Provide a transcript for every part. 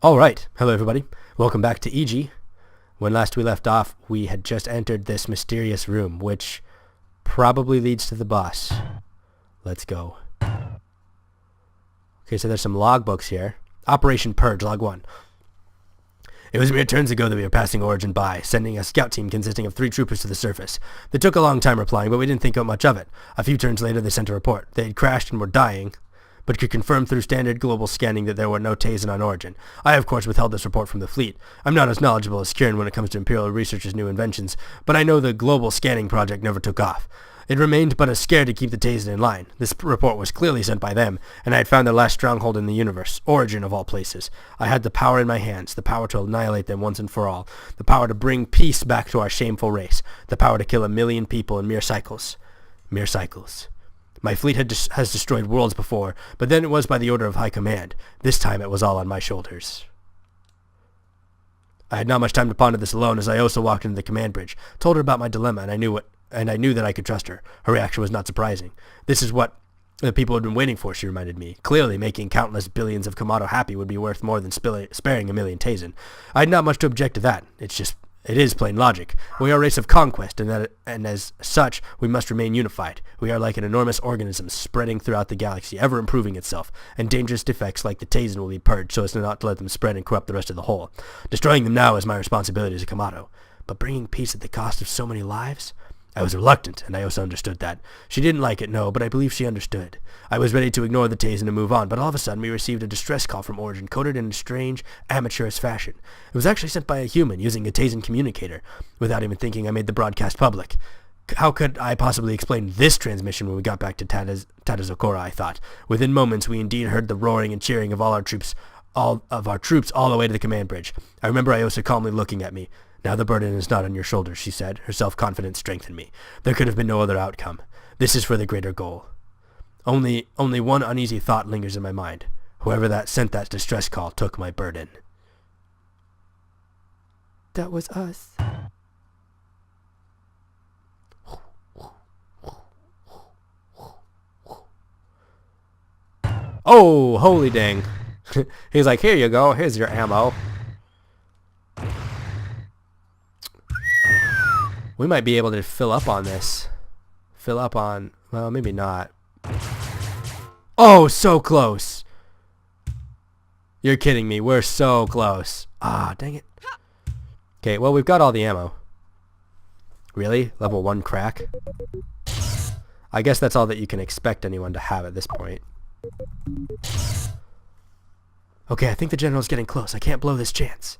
Alright, hello everybody. Welcome back to EG. When last we left off, we had just entered this mysterious room, which probably leads to the boss. Let's go. Okay, so there's some logbooks here. Operation Purge, log 1. It was mere turns ago that we were passing Origin by, sending a scout team consisting of 3 troopers to the surface. They took a long time replying, but we didn't think much of it. A few turns later, they sent a report. They had crashed and were dying, but could confirm through standard global scanning that there were no Tazen on Origin. I, of course, withheld this report from the fleet. I'm not as knowledgeable as Kieran when it comes to Imperial researchers' new inventions, but I know the global scanning project never took off. It remained but a scare to keep the Tazen in line. This report was clearly sent by them, and I had found their last stronghold in the universe, Origin of all places. I had the power in my hands, the power to annihilate them once and for all, the power to bring peace back to our shameful race, the power to kill 1 million people in mere cycles. Mere cycles. My fleet has destroyed worlds before, but then it was by the order of High Command. This time it was all on my shoulders. I had not much time to ponder this alone as I also walked into the command bridge, told her about my dilemma, and I knew that I could trust her. Her reaction was not surprising. This is what the people had been waiting for, she reminded me. Clearly, making countless billions of Kamado happy would be worth more than sparing 1 million Tazen. I had not much to object to that. It is plain logic. We are a race of conquest, and as such, we must remain unified. We are like an enormous organism spreading throughout the galaxy, ever improving itself, and dangerous defects like the Tazen will be purged so as not to let them spread and corrupt the rest of the whole. Destroying them now is my responsibility as a Kamado. But bringing peace at the cost of so many lives? I was reluctant, and I also understood that. She didn't like it, no, but I believe she understood. I was ready to ignore the Tazen and move on, but all of a sudden we received a distress call from Origin, coded in a strange, amateurish fashion. It was actually sent by a human using a Tazen communicator. Without even thinking, I made the broadcast public. How could I possibly explain this transmission when we got back to Tadazokora, I thought. Within moments, we indeed heard the roaring and cheering of all our troops all the way to the command bridge. I remember Iosa calmly looking at me. Now the burden is not on your shoulders, she said. Her self-confidence strengthened me. There could have been no other outcome. This is for the greater goal. Only one uneasy thought lingers in my mind. Whoever that sent that distress call took my burden. That was us. Oh, holy dang. He's like, here you go. Here's your ammo. We might be able to fill up on this. Well, maybe not. Oh, so close. You're kidding me. We're so close. Ah, dang it. Okay, well, we've got all the ammo. Really? Level 1 crack? I guess that's all that you can expect anyone to have at this point. Okay, I think the general's getting close. I can't blow this chance.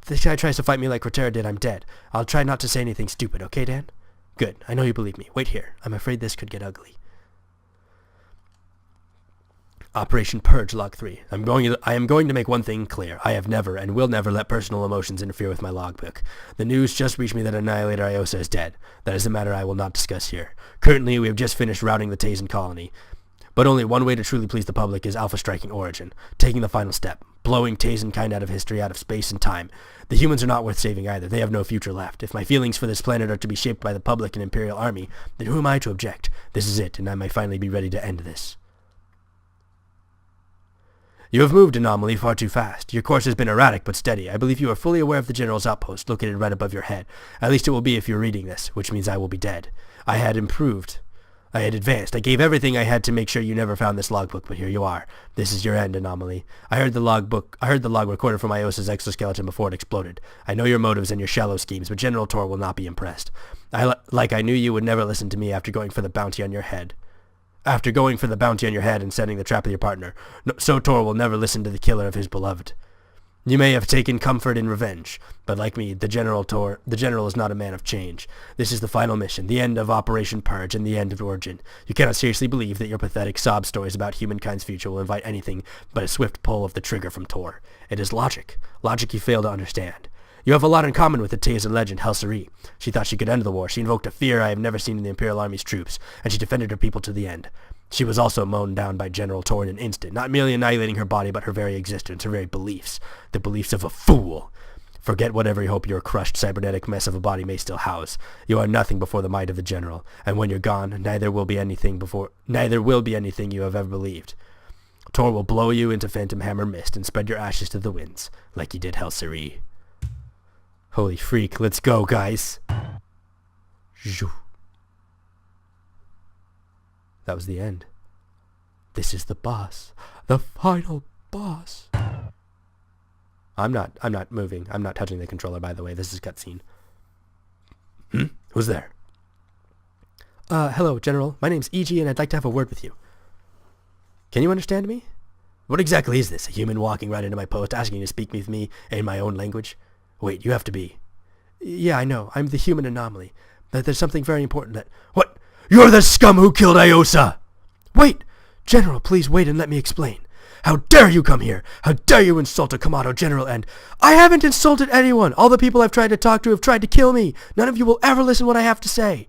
If this guy tries to fight me like Cortera did, I'm dead. I'll try not to say anything stupid, okay, Dan? Good. I know you believe me. Wait here. I'm afraid this could get ugly. Operation Purge, Log 3. I am going to make one thing clear. I have never and will never let personal emotions interfere with my logbook. The news just reached me that Annihilator Iosa is dead. That is a matter I will not discuss here. Currently, we have just finished routing the Tazen colony. But only one way to truly please the public is Alpha striking Origin, taking the final step, blowing Tazen kind out of history, out of space and time. The humans are not worth saving either. They have no future left. If my feelings for this planet are to be shaped by the public and Imperial Army, then who am I to object? This is it, and I may finally be ready to end this. You have moved, Anomaly, far too fast. Your course has been erratic but steady. I believe you are fully aware of the General's outpost, located right above your head. At least it will be if you're reading this, which means I will be dead. I had advanced. I gave everything I had to make sure you never found this logbook, but here you are. This is your end, Anomaly. I heard the log recorder from Iosa's exoskeleton before it exploded. I know your motives and your shallow schemes, but General Tor will not be impressed. I knew you would never listen to me after going for the bounty on your head. After going for the bounty on your head and setting the trap with your partner. No, so Tor will never listen to the killer of his beloved. You may have taken comfort in revenge, but like me, the General is not a man of change. This is the final mission, the end of Operation Purge and the end of Origin. You cannot seriously believe that your pathetic sob stories about humankind's future will invite anything but a swift pull of the trigger from Tor. It is logic. Logic you fail to understand. You have a lot in common with the Tazen legend, Helsari. She thought she could end the war. She invoked a fear I have never seen in the Imperial Army's troops, and she defended her people to the end. She was also mown down by General Tor in an instant, not merely annihilating her body, but her very existence, her very beliefs. The beliefs of a fool. Forget whatever you hope your crushed cybernetic mess of a body may still house. You are nothing before the might of the General, and when you're gone, neither will be anything you have ever believed. Tor will blow you into Phantom Hammer mist and spread your ashes to the winds, like you did Helsiri. Holy freak, let's go, guys. That was the end. This is the boss. The final boss. I'm not moving. I'm not touching the controller, by the way. This is cutscene. Who's there? Hello, General. My name's E.G. and I'd like to have a word with you. Can you understand me? What exactly is this? A human walking right into my post, asking to speak with me in my own language? Wait, you have to be... Yeah, I know. I'm the human anomaly. But there's something very important that... What? You're the scum who killed Iosa! Wait! General, please wait and let me explain. How dare you come here? How dare you insult a Kamado general and... I haven't insulted anyone! All the people I've tried to talk to have tried to kill me! None of you will ever listen to what I have to say!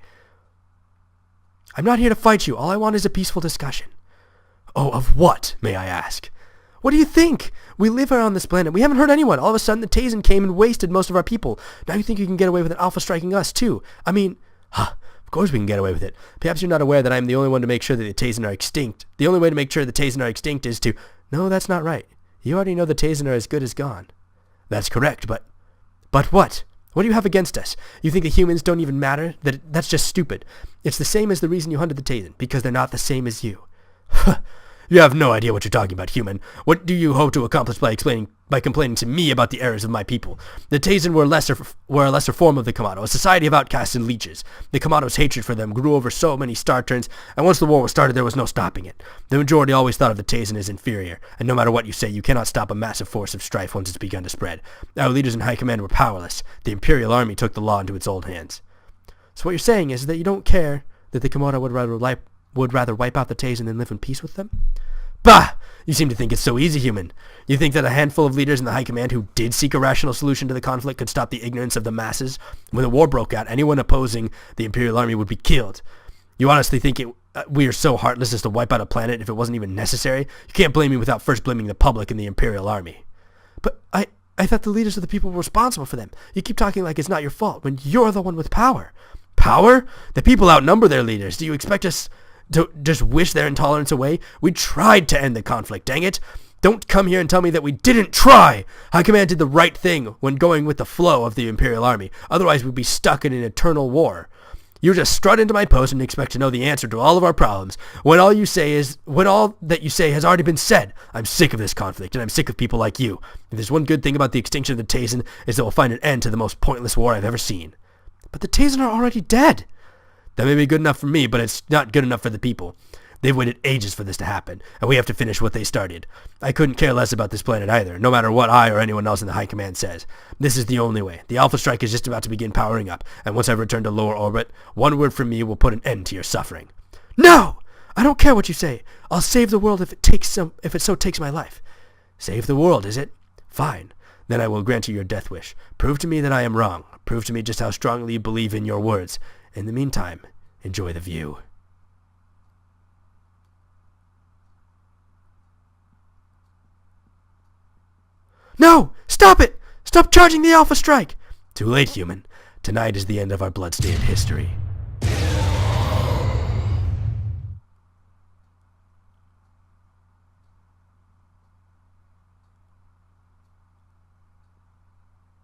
I'm not here to fight you. All I want is a peaceful discussion. Oh, of what, may I ask? What do you think? We live here on this planet. We haven't hurt anyone. All of a sudden, the Tazen came and wasted most of our people. Now you think you can get away with an Alpha striking us, too? I mean, of course we can get away with it. Perhaps you're not aware that I'm the only one to make sure that the Tazen are extinct. The only way to make sure the Tazen are extinct is to... No, that's not right. You already know the Tazen are as good as gone. That's correct, but... But what? What do you have against us? You think the humans don't even matter? That's just stupid. It's the same as the reason you hunted the Tazen, because they're not the same as you. You have no idea what you're talking about, human. What do you hope to accomplish by complaining to me about the errors of my people? The Tazen were a lesser form of the Kamado, a society of outcasts and leeches. The Kamado's hatred for them grew over so many star turns, and once the war was started, there was no stopping it. The majority always thought of the Tazen as inferior, and no matter what you say, you cannot stop a massive force of strife once it's begun to spread. Our leaders in high command were powerless. The Imperial Army took the law into its own hands. So what you're saying is that you don't care that the Kamado would rather wipe out the Tazen than live in peace with them? Bah! You seem to think it's so easy, human. You think that a handful of leaders in the high command who did seek a rational solution to the conflict could stop the ignorance of the masses? When the war broke out, anyone opposing the Imperial Army would be killed. You honestly think we are so heartless as to wipe out a planet if it wasn't even necessary? You can't blame me without first blaming the public and the Imperial Army. But I thought the leaders of the people were responsible for them. You keep talking like it's not your fault when you're the one with power. Power? The people outnumber their leaders. Do you expect us to just wish their intolerance away? We tried to end the conflict, dang it. Don't come here and tell me that we didn't try. High Command did the right thing when going with the flow of the Imperial Army. Otherwise, we'd be stuck in an eternal war. You just strut into my post and expect to know the answer to all of our problems when all that you say has already been said. I'm sick of this conflict, and I'm sick of people like you. If there's one good thing about the extinction of the Tazen, is that we'll find an end to the most pointless war I've ever seen. But the Tazen are already dead. That may be good enough for me, but it's not good enough for the people. They've waited ages for this to happen, and we have to finish what they started. I couldn't care less about this planet either, no matter what I or anyone else in the High Command says. This is the only way. The Alpha Strike is just about to begin powering up, and once I've returned to lower orbit, one word from me will put an end to your suffering. No! I don't care what you say. I'll save the world if it so takes my life. Save the world, is it? Fine. Then I will grant you your death wish. Prove to me that I am wrong. Prove to me just how strongly you believe in your words. In the meantime, enjoy the view. No! Stop it! Stop charging the Alpha Strike! Too late, human. Tonight is the end of our blood-stained history.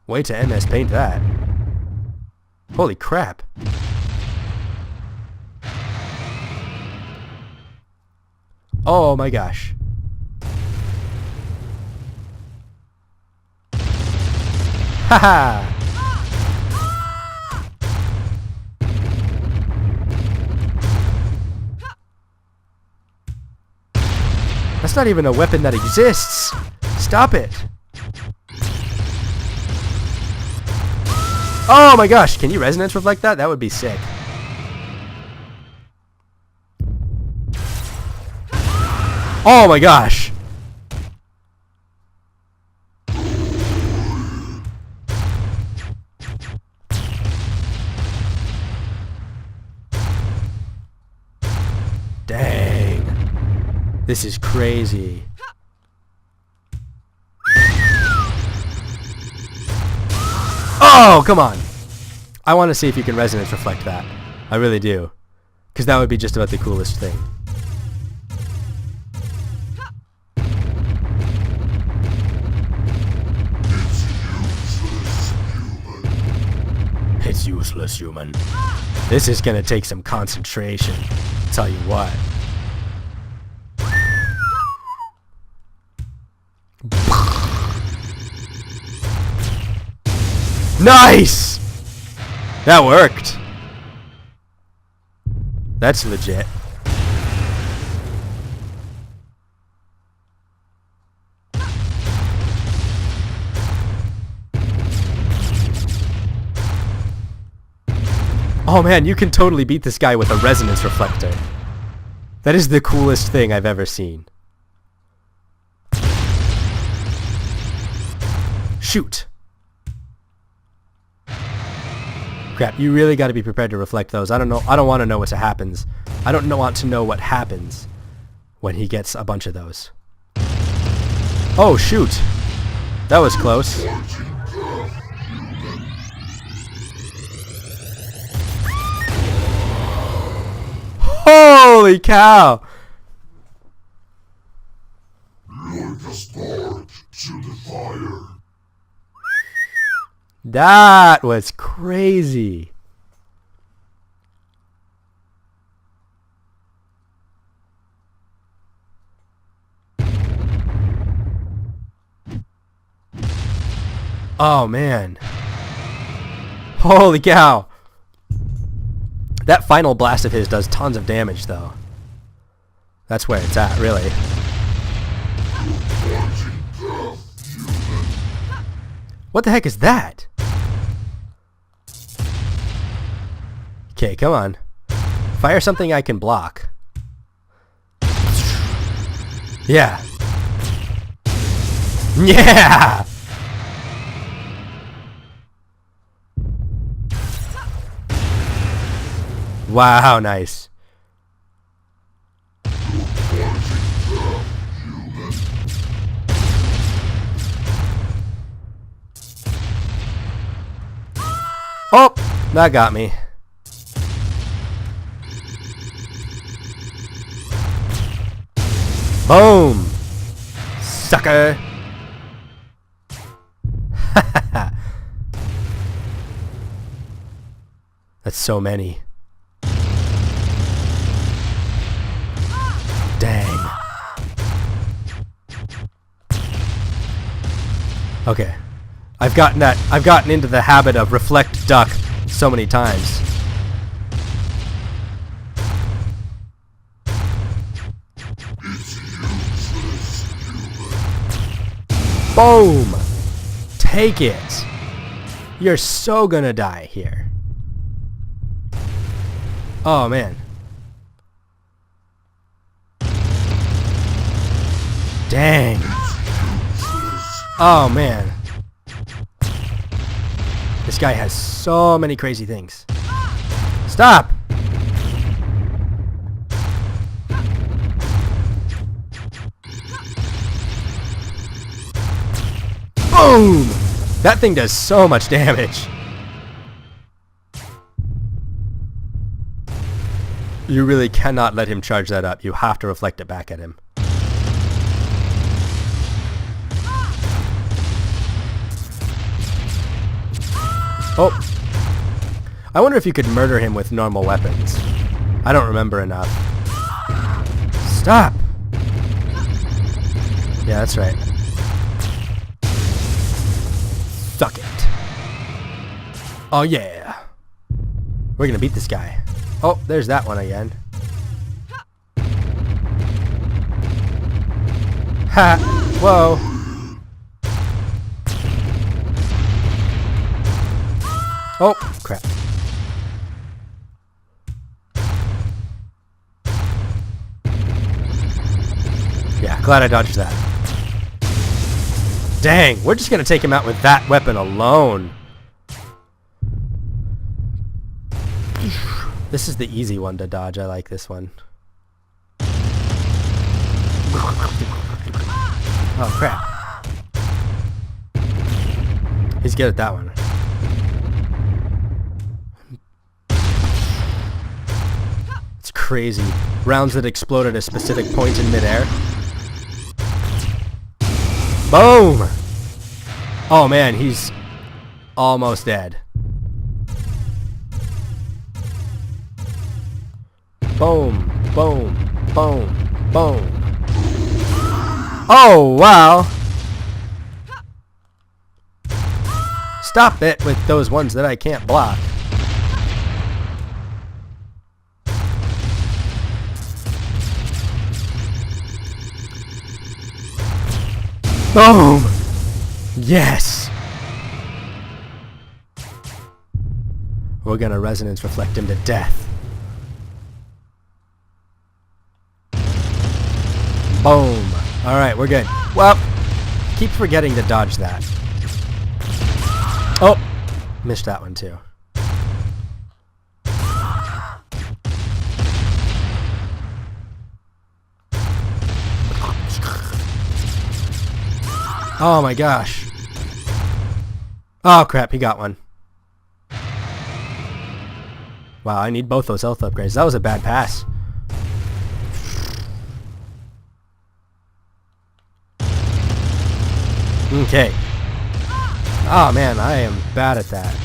Way to MS Paint that. Holy crap. Oh my gosh. Haha! That's not even a weapon that exists. Stop it. Oh my gosh, can you resonance reflect that? That would be sick. Oh my gosh. Dang. This is crazy. Oh, come on. I want to see if you can resonance reflect that. I really do. Because that would be just about the coolest thing. useless human. This is gonna take some concentration. Tell you what. Nice! That worked. That's legit. Oh man, you can totally beat this guy with a resonance reflector. That is the coolest thing I've ever seen. Shoot. Crap, you really got to be prepared to reflect those. I don't know. I don't want to know what happens. I don't want to know what happens when he gets a bunch of those. Oh, shoot. That was close. Holy cow! Like a spark to the fire. That was crazy. Oh man. Holy cow. That final blast of his does tons of damage though. That's where it's at, really. What the heck is that? Okay, come on. Fire something I can block. Yeah. Yeah! Wow, nice. Oh, that got me. Boom! Sucker! That's so many. Dang. Okay. I've gotten into the habit of reflect duck so many times. Boom! Take it! You're so gonna die here. Oh man. Dang. Oh man. This guy has so many crazy things. Stop! Boom! That thing does so much damage. You really cannot let him charge that up. You have to reflect it back at him. Oh. I wonder if you could murder him with normal weapons. I don't remember enough. Stop! Yeah, that's right. Suck it. Oh yeah. We're gonna beat this guy. Oh, there's that one again. Ha! Whoa. Oh, crap. Yeah, glad I dodged that. Dang, we're just gonna take him out with that weapon alone. This is the easy one to dodge. I like this one. Oh, crap. He's good at that one. It's crazy. Rounds that explode at a specific point in midair. Boom! Oh man, he's almost dead. Boom. Boom. Boom. Boom. Oh, wow. Stop it with those ones that I can't block. Boom! Yes! We're gonna resonance reflect him to death. Boom! Alright, we're good. Well, keep forgetting to dodge that. Oh! Missed that one too. Oh my gosh. Oh crap, he got one. Wow, I need both those health upgrades. That was a bad pass. Okay. Oh man, I am bad at that.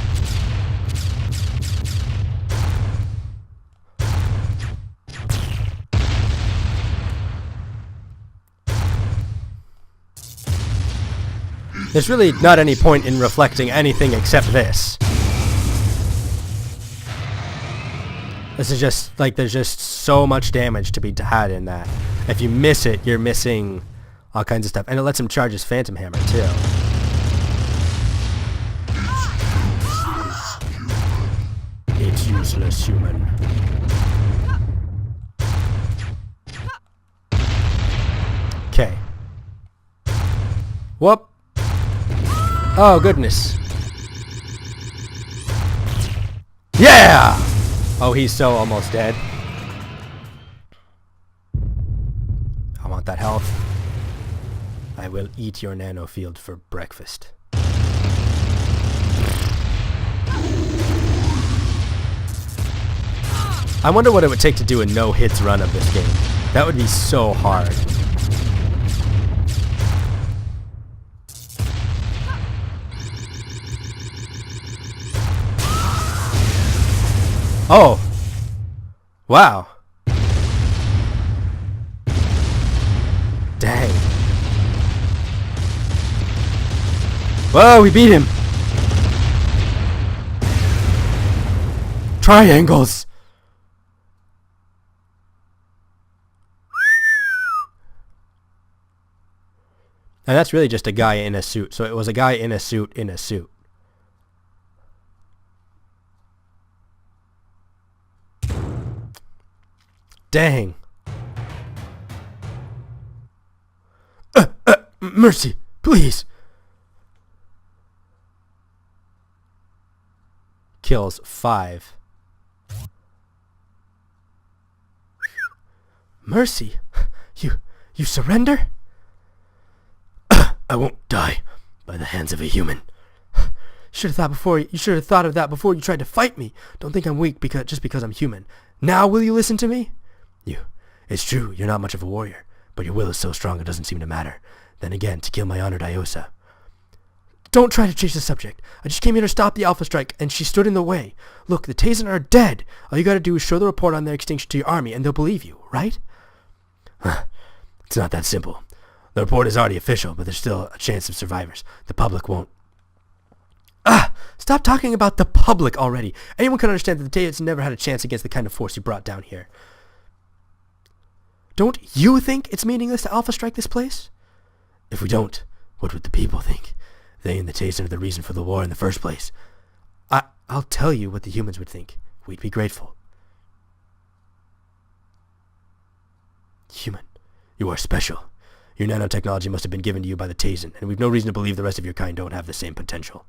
There's really not any point in reflecting anything except this. This is just, like, there's just so much damage to be had in that. If you miss it, you're missing all kinds of stuff. And it lets him charge his Phantom Hammer, too. It's useless, human. Okay. Whoop. Oh, goodness. Yeah! Oh, he's so almost dead. I want that health. I will eat your nanofield for breakfast. I wonder what it would take to do a no-hits run of this game. That would be so hard. Oh! Wow. Dang. Whoa, we beat him! Triangles! And that's really just a guy in a suit. So it was a guy in a suit in a suit. Dang. Mercy, please. Kills 5. Mercy, you surrender? I won't die by the hands of a human. You should have thought of that before you tried to fight me. Don't think I'm weak just because I'm human. Now will you listen to me? It's true, you're not much of a warrior, but your will is so strong it doesn't seem to matter. Then again, to kill my honored Iosa. Don't try to change the subject. I just came here to stop the Alpha Strike, and she stood in the way. Look, the Tazen are dead. All you gotta do is show the report on their extinction to your army, and they'll believe you, right? It's not that simple. The report is already official, but there's still a chance of survivors. The public won't. Stop talking about the public already. Anyone can understand that the Tazen never had a chance against the kind of force you brought down here. Don't you think it's meaningless to Alpha Strike this place? If we don't, what would the people think? They and the Tazen are the reason for the war in the first place. I'll tell you what the humans would think. We'd be grateful. Human, you are special. Your nanotechnology must have been given to you by the Tazen, and we've no reason to believe the rest of your kind don't have the same potential.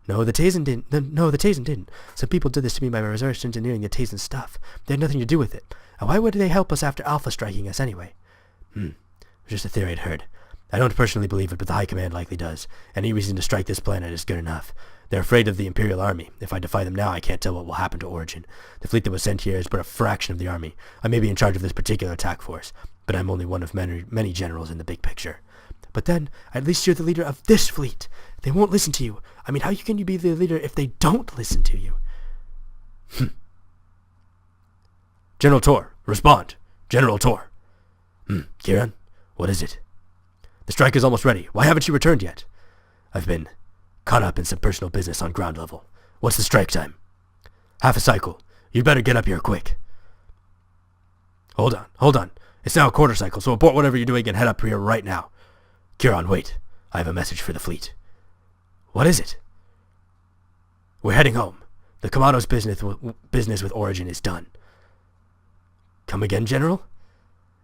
No, the Tazen didn't. No, the Tazen didn't. Some people did this to me by reverse engineering the Tazen stuff. They had nothing to do with it. And why would they help us after Alpha striking us anyway? It was just a theory I'd heard. I don't personally believe it, but the High Command likely does. Any reason to strike this planet is good enough. They're afraid of the Imperial Army. If I defy them now, I can't tell what will happen to Origin. The fleet that was sent here is but a fraction of the army. I may be in charge of this particular attack force, but I'm only one of many generals in the big picture. But then, at least you're the leader of this fleet. They won't listen to you. I mean, how can you be the leader if they don't listen to you? General Tor, respond. General Tor. Kieran, what is it? The strike is almost ready. Why haven't you returned yet? I've been caught up in some personal business on ground level. What's the strike time? Half a cycle. You'd better get up here quick. Hold on. It's now a quarter cycle, so abort whatever you're doing and head up here right now. Kieran, wait. I have a message for the fleet. What is it? We're heading home. The Commando's business with Origin is done. Come again, General?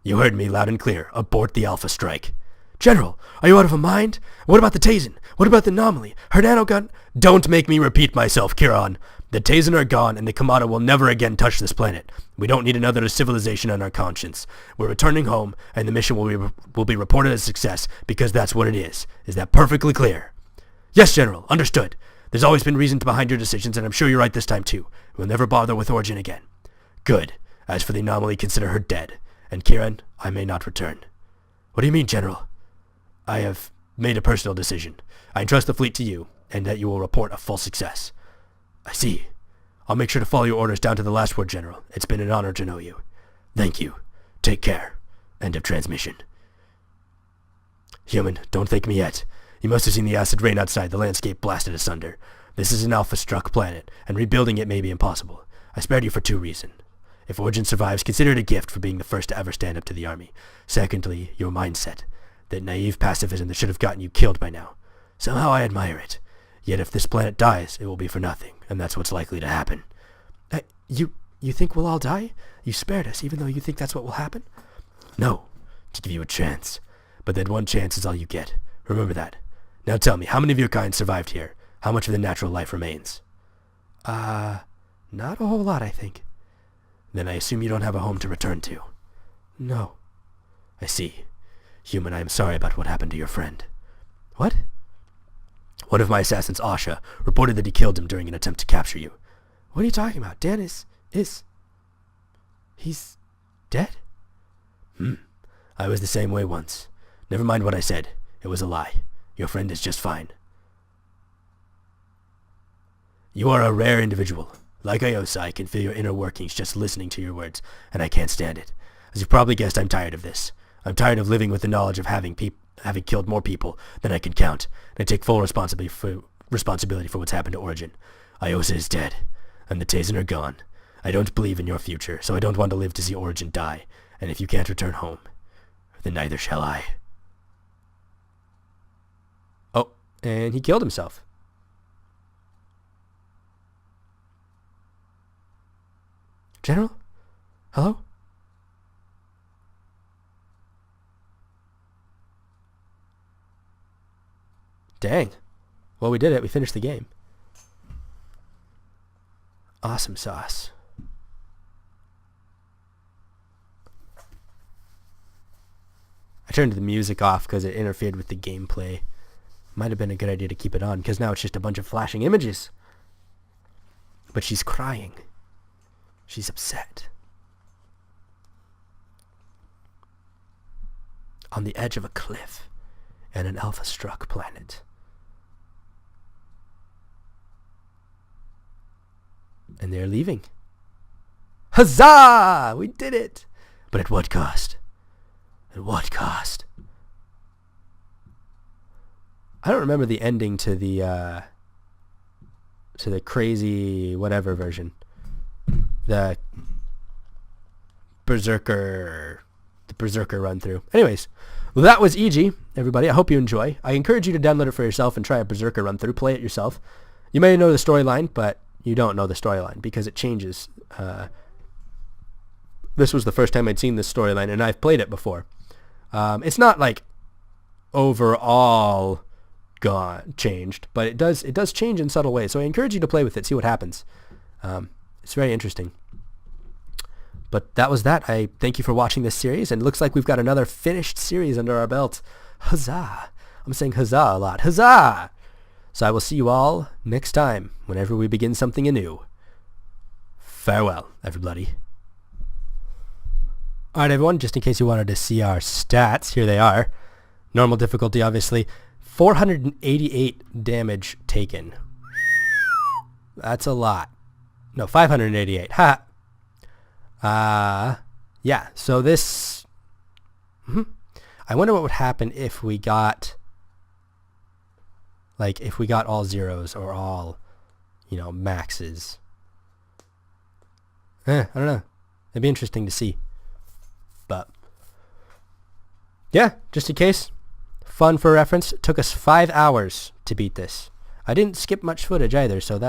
You heard me loud and clear. Abort the Alpha strike. General, are you out of a mind? What about the Tazen? What about the anomaly? Her nanogun? Don't make me repeat myself, Kieran. The Tazen are gone, and the Commando will never again touch this planet. We don't need another civilization on our conscience. We're returning home, and the mission will be reported as a success, because that's what it is. Is that perfectly clear? Yes, General. Understood. There's always been reason behind your decisions, and I'm sure you're right this time, too. We'll never bother with Origin again. Good. As for the anomaly, consider her dead. And Kieran, I may not return. What do you mean, General? I have made a personal decision. I entrust the fleet to you, and that you will report a full success. I see. I'll make sure to follow your orders down to the last word, General. It's been an honor to know you. Thank you. Take care. End of transmission. Human, don't thank me yet. You must have seen the acid rain outside, the landscape blasted asunder. This is an Alpha-struck planet, and rebuilding it may be impossible. I spared you for 2 reasons. If Origin survives, consider it a gift for being the first to ever stand up to the army. Secondly, your mindset. That naive pacifism that should have gotten you killed by now. Somehow I admire it. Yet if this planet dies, it will be for nothing, and that's what's likely to happen. You think we'll all die? You spared us, even though you think that's what will happen? No, to give you a chance. But that one chance is all you get. Remember that. Now tell me, how many of your kind survived here? How much of the natural life remains? Not a whole lot, I think. Then I assume you don't have a home to return to. No. I see. Human, I am sorry about what happened to your friend. What? One of my assassins, Asha, reported that he killed him during an attempt to capture you. What are you talking about? Dan is... He's dead? I was the same way once. Never mind what I said. It was a lie. Your friend is just fine. You are a rare individual. Like Iosa, I can feel your inner workings just listening to your words, and I can't stand it. As you've probably guessed, I'm tired of this. I'm tired of living with the knowledge of having killed more people than I can count, and I take full responsibility for what's happened to Origin. Iosa is dead, and the Tazen are gone. I don't believe in your future, so I don't want to live to see Origin die, and if you can't return home, then neither shall I. Oh, and he killed himself. General? Hello? Dang. Well, we did it. We finished the game. Awesome sauce. I turned the music off because it interfered with the gameplay. Might have been a good idea to keep it on because now it's just a bunch of flashing images. But she's crying. She's upset. On the edge of a cliff and an Alpha-struck planet. And they're leaving. Huzzah! We did it! But at what cost? At what cost? I don't remember the ending to the crazy whatever version. The Berserker run through. Anyways, well, that was EG, everybody. I hope you enjoy. I encourage you to download it for yourself and try a Berserker run through. Play it yourself. You may know the storyline, but you don't know the storyline because it changes. This was the first time I'd seen this storyline, and I've played it before. It's not like overall changed, but it does change in subtle ways. So I encourage you to play with it, see what happens. It's very interesting. But that was that. I thank you for watching this series, and it looks like we've got another finished series under our belt. Huzzah! I'm saying huzzah a lot. Huzzah! So I will see you all next time, whenever we begin something anew. Farewell, everybody. Alright, everyone, just in case you wanted to see our stats, here they are. Normal difficulty, obviously. 488 damage taken. That's a lot. No, 588. Ha! Yeah, so this... I wonder what would happen if we got... Like, if we got all zeros or all, maxes. I don't know. It'd be interesting to see. But, yeah, just in case. Fun for reference. It took us 5 hours to beat this. I didn't skip much footage either, so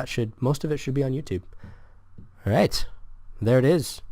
most of it should be on YouTube. All right. There it is.